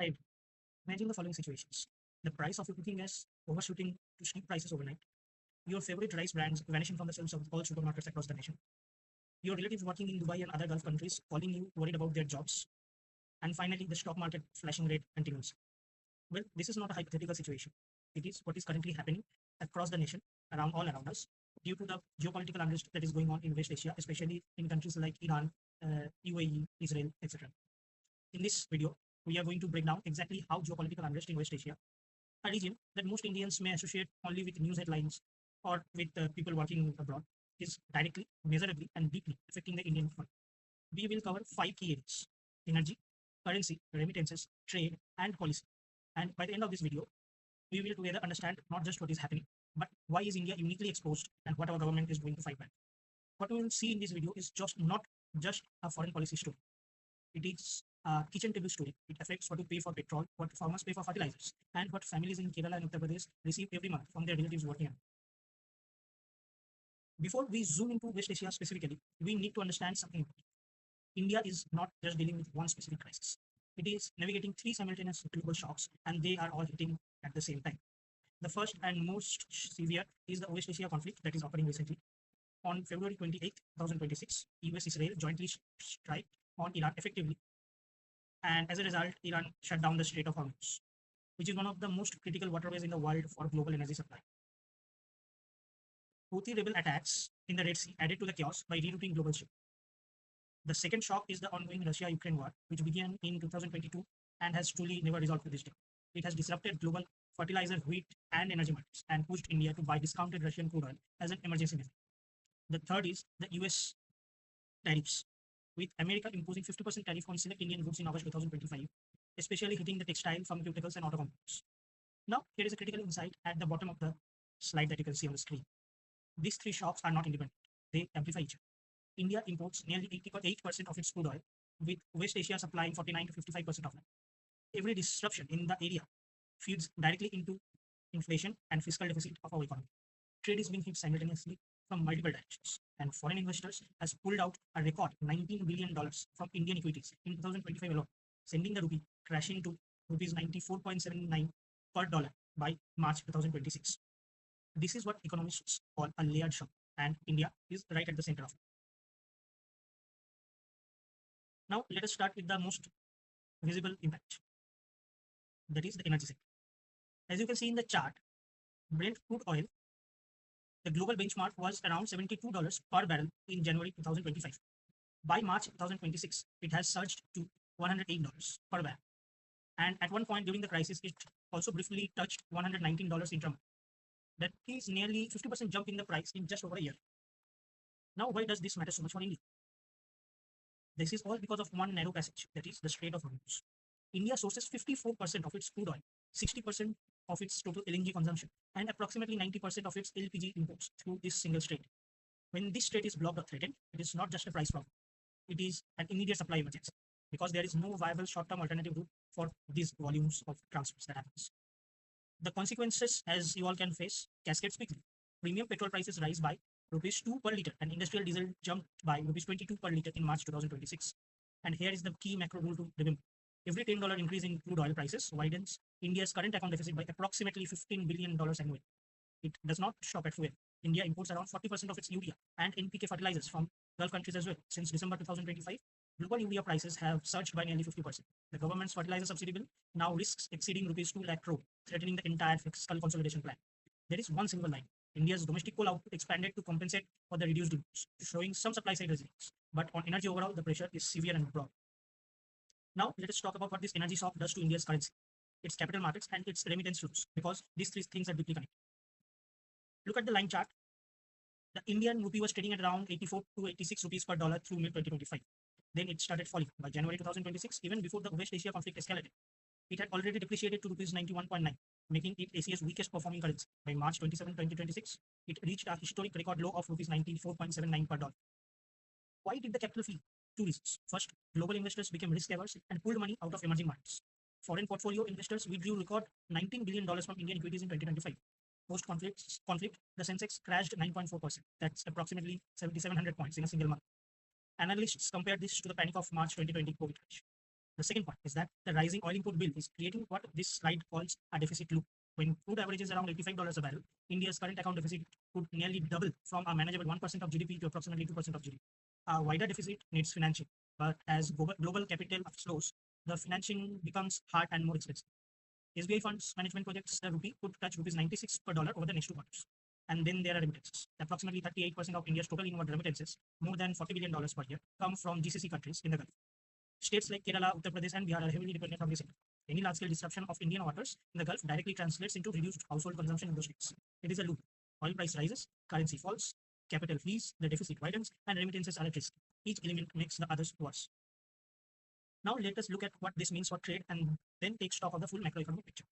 I imagine the following situations. The price of your cooking gas overshooting to steep prices overnight. Your favorite rice brands vanishing from the shelves of all supermarkets across the nation. Your relatives working in Dubai and other Gulf countries calling you worried about their jobs. And finally, the stock market flashing red continues. Well, this is not a hypothetical situation. It is what is currently happening across the nation, all around us, due to the geopolitical unrest that is going on in West Asia, especially in countries like Iran, UAE, Israel, etc. In this video, we are going to break down exactly how geopolitical unrest in West Asia, a region that most Indians may associate only with news headlines or with people working abroad, is directly, measurably, and deeply affecting the Indian economy. We will cover five key areas: energy, currency, remittances, trade, and policy. And by the end of this video, we will together understand not just what is happening, but why is India uniquely exposed and what our government is doing to fight back. What we will see in this video is just not just a foreign policy story. It is a kitchen table story. It affects what you pay for petrol, what farmers pay for fertilizers, and what families in Kerala and Uttar Pradesh receive every month from their relatives working on. Before we zoom into West Asia specifically, we need to understand something important. India is not just dealing with one specific crisis. It is navigating three simultaneous global shocks, and they are all hitting at the same time. The first and most severe is the West Asia conflict that is occurring recently. On February 28, 2026, US-Israel jointly strike on Iran effectively, and as a result, Iran shut down the Strait of Hormuz, which is one of the most critical waterways in the world for global energy supply. Houthi rebel attacks in the Red Sea added to the chaos by rerouting global shipping. The second shock is the ongoing Russia-Ukraine war, which began in 2022 and has truly never resolved to this day. It has disrupted global fertilizer, wheat, and energy markets and pushed India to buy discounted Russian crude oil as an emergency measure. The third is the US tariffs, with America imposing 50% tariff on select Indian goods in August 2025, especially hitting the textile, pharmaceuticals, and auto components. Now, here is a critical insight at the bottom of the slide that you can see on the screen. These three shocks are not independent, they amplify each other. India imports nearly 88% of its crude oil, with West Asia supplying 49 to 55% of that. Every disruption in the area feeds directly into inflation and fiscal deficit of our economy. Trade is being hit simultaneously from multiple directions, and foreign investors has pulled out a record $19 billion from Indian equities in 2025 alone, sending the rupee crashing to rupees 94.79 per dollar by March 2026. This is what economists call a layered shock, and India is right at the center of it. Now, let us start with the most visible impact, that is the energy sector. As you can see in the chart, Brent crude oil, the global benchmark was around $72 per barrel in January 2025. By March 2026, it has surged to $108 per barrel. And at one point during the crisis, it also briefly touched $119 intramonth. That is nearly 50% jump in the price in just over a year. Now, why does this matter so much for India? This is all because of one narrow passage, that is the Strait of Hormuz. India sources 54% of its crude oil, 60% of its total LNG consumption, and approximately 90% of its LPG imports through this single strait. When this strait is blocked or threatened, it is not just a price problem. It is an immediate supply emergency because there is no viable short-term alternative route for these volumes of transfers that happens. The consequences, as you all can face, cascades quickly. Premium petrol prices rise by rupees 2 per liter, and industrial diesel jumped by rupees 22 per liter in March 2026. And here is the key macro rule to remember. Every $10 increase in crude oil prices widens India's current account deficit by approximately $15 billion annually. It does not stop at fuel. India imports around 40% of its urea and NPK fertilizers from Gulf countries as well. Since December 2025, global urea prices have surged by nearly 50%. The government's fertilizer subsidy bill now risks exceeding rupees 2 lakh crore, threatening the entire fiscal consolidation plan. There is one silver line. India's domestic coal output expanded to compensate for the reduced imports, showing some supply side resilience. But on energy overall, the pressure is severe and broad. Now, let us talk about what this energy shock does to India's currency, its capital markets, and its remittance flows, because these three things are deeply connected. Look at the line chart. The Indian rupee was trading at around 84 to 86 rupees per dollar through mid 2025. Then it started falling. By January 2026, even before the West Asia conflict escalated, it had already depreciated to rupees 91.9, making it Asia's weakest performing currency. By March 27, 2026, it reached a historic record low of rupees 94.79 per dollar. Why did the capital flee? Two reasons. First, global investors became risk averse and pulled money out of emerging markets. Foreign portfolio investors withdrew record $19 billion from Indian equities in 2025. Post-conflict, the Sensex crashed 9.4%. That's approximately 7,700 points in a single month. Analysts compared this to the panic of March 2020 COVID crash. The second point is that the rising oil import bill is creating what this slide calls a deficit loop. When crude averages around $85 a barrel, India's current account deficit could nearly double from a manageable 1% of GDP to approximately 2% of GDP. A wider deficit needs financing, but as global capital flows, the financing becomes hard and more expensive. SBI funds management projects the rupee could touch rupees 96 per dollar over the next 2 quarters. And then there are remittances. Approximately 38% of India's total inward remittances, more than $40 billion per year, come from GCC countries in the Gulf. States like Kerala, Uttar Pradesh, and Bihar are heavily dependent on this sector. Any large-scale disruption of Indian waters in the Gulf directly translates into reduced household consumption in those states. It is a loop. Oil price rises, currency falls, capital flees, the deficit widens, and remittances are at risk. Each element makes the others worse. Now let us look at what this means for trade and then take stock of the full macroeconomic picture.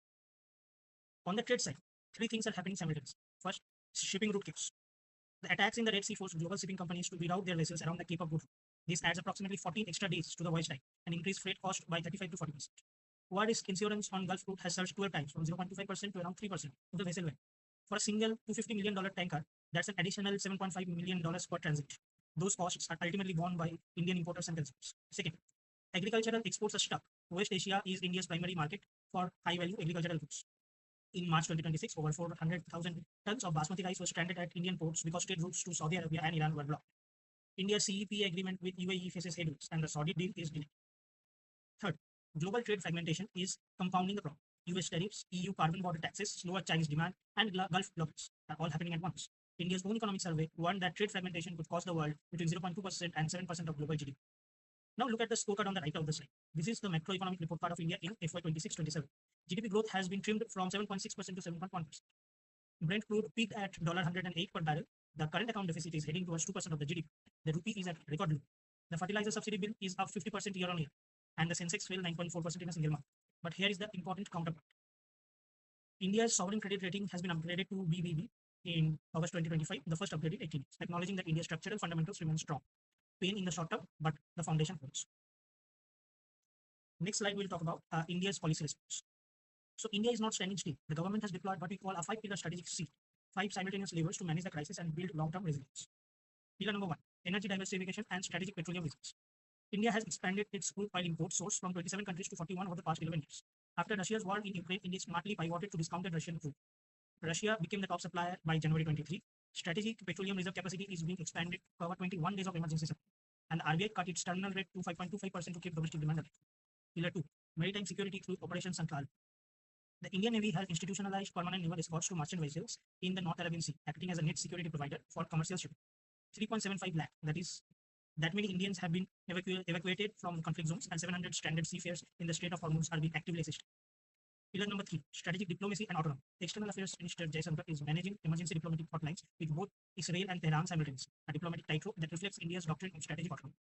On the trade side, three things are happening simultaneously. First, shipping route chaos. The attacks in the Red Sea forced global shipping companies to reroute their vessels around the Cape of Good Hope. This adds approximately 14 extra days to the voyage time and increased freight cost by 35 to 40%. War risk insurance on Gulf route has surged 12 times from 0.25% to around 3% of the vessel value. For a single $250 million tanker, that's an additional $7.5 million per transit. Those costs are ultimately borne by Indian importers and consumers. Second, agricultural exports are stuck. West Asia is India's primary market for high-value agricultural goods. In March 2026, over 400,000 tons of basmati rice were stranded at Indian ports because trade routes to Saudi Arabia and Iran were blocked. India's CEPA agreement with UAE faces headwinds, and the Saudi deal is delayed. Third, global trade fragmentation is compounding the problem. US tariffs, EU carbon border taxes, slower Chinese demand, and Gulf blockades are all happening at once. India's own economic survey warned that trade fragmentation could cost the world between 0.2% and 7% of global GDP. Now look at the scorecard on the right of the slide. This is the macroeconomic report card of India in FY 26-27. GDP growth has been trimmed from 7.6% to 7.1%. Brent crude peaked at $108 per barrel. The current account deficit is heading towards 2% of the GDP. The rupee is at record low. The fertilizer subsidy bill is up 50% year on year, and the Sensex fell 9.4% in a single month. But here is the important counterpart. India's sovereign credit rating has been upgraded to BBB in August 2025, the first upgrade in 18 years, acknowledging that India's structural fundamentals remain strong. Pain in the short term, but the foundation holds. Next slide, we'll talk about India's policy response. So India is not standing still. The government has deployed what we call a 5-pillar strategic seat, 5 simultaneous levers to manage the crisis and build long-term resilience. Pillar number 1, energy diversification and strategic petroleum reserves. India has expanded its crude oil import source from 27 countries to 41 over the past 11 years. After Russia's war in Ukraine, India smartly pivoted to discounted Russian crude. Russia became the top supplier by January 23. Strategic petroleum reserve capacity is being expanded to cover 21 days of emergency supply. And the RBI cut its terminal rate to 5.25% to keep domestic demand alive. Pillar 2, maritime security through Operation Sankalp. The Indian Navy has institutionalized permanent naval escorts to merchant vessels in the North Arabian Sea, acting as a net security provider for commercial shipping. 3.75 lakh, that many Indians have been evacuated from conflict zones, and 700 stranded seafarers in the Strait of Hormuz are being actively assisted. Pillar number 3, strategic diplomacy and autonomy. External Affairs Minister Jaishankar is managing emergency diplomatic hotlines with both Israel and Tehran simultaneously, a diplomatic tightrope that reflects India's doctrine of strategic autonomy.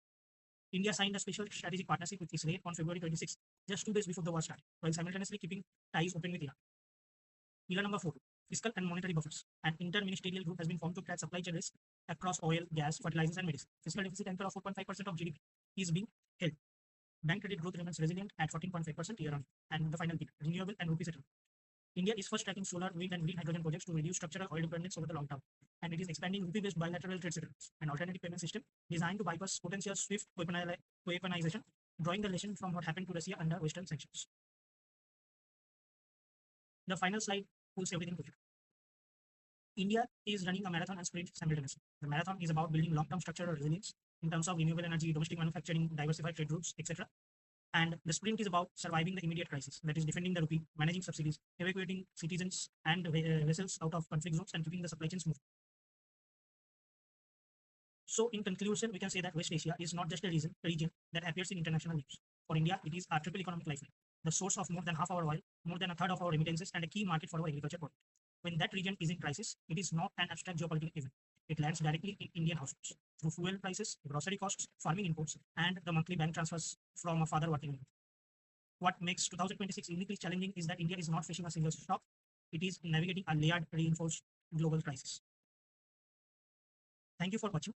India signed a special strategic partnership with Israel on February 26, just 2 days before the war started, while simultaneously keeping ties open with Iran. Pillar number 4, fiscal and monetary buffers. An interministerial group has been formed to track supply chain risk across oil, gas, fertilizers, and medicine. Fiscal deficit anchor of 4.5% of GDP is being held. Bank credit growth remains resilient at 14.5% year on year. And the final pillar, renewable and rupee settlement. India is first tracking solar, wind, and green hydrogen projects to reduce structural oil dependence over the long term. And it is expanding rupee-based bilateral trade settlements, an alternative payment system designed to bypass potential swift weaponization, drawing the lesson from what happened to Russia under Western sanctions. The final slide pulls everything together. India is running a marathon and sprint simultaneously. The marathon is about building long-term structural resilience in terms of renewable energy, domestic manufacturing, diversified trade routes, etc. And the sprint is about surviving the immediate crisis, that is defending the rupee, managing subsidies, evacuating citizens and vessels out of conflict zones, and keeping the supply chains moving. So in conclusion, we can say that West Asia is not just a region that appears in international news. For India, it is our triple economic lifeline, the source of more than half our oil, more than a third of our remittances, and a key market for our agriculture product. When that region is in crisis, it is not an abstract geopolitical event. It lands directly in Indian households through fuel prices, grocery costs, farming imports, and the monthly bank transfers from a father working in. What makes 2026 uniquely challenging is that India is not facing a single shock. It is navigating a layered, reinforced global crisis. Thank you for watching.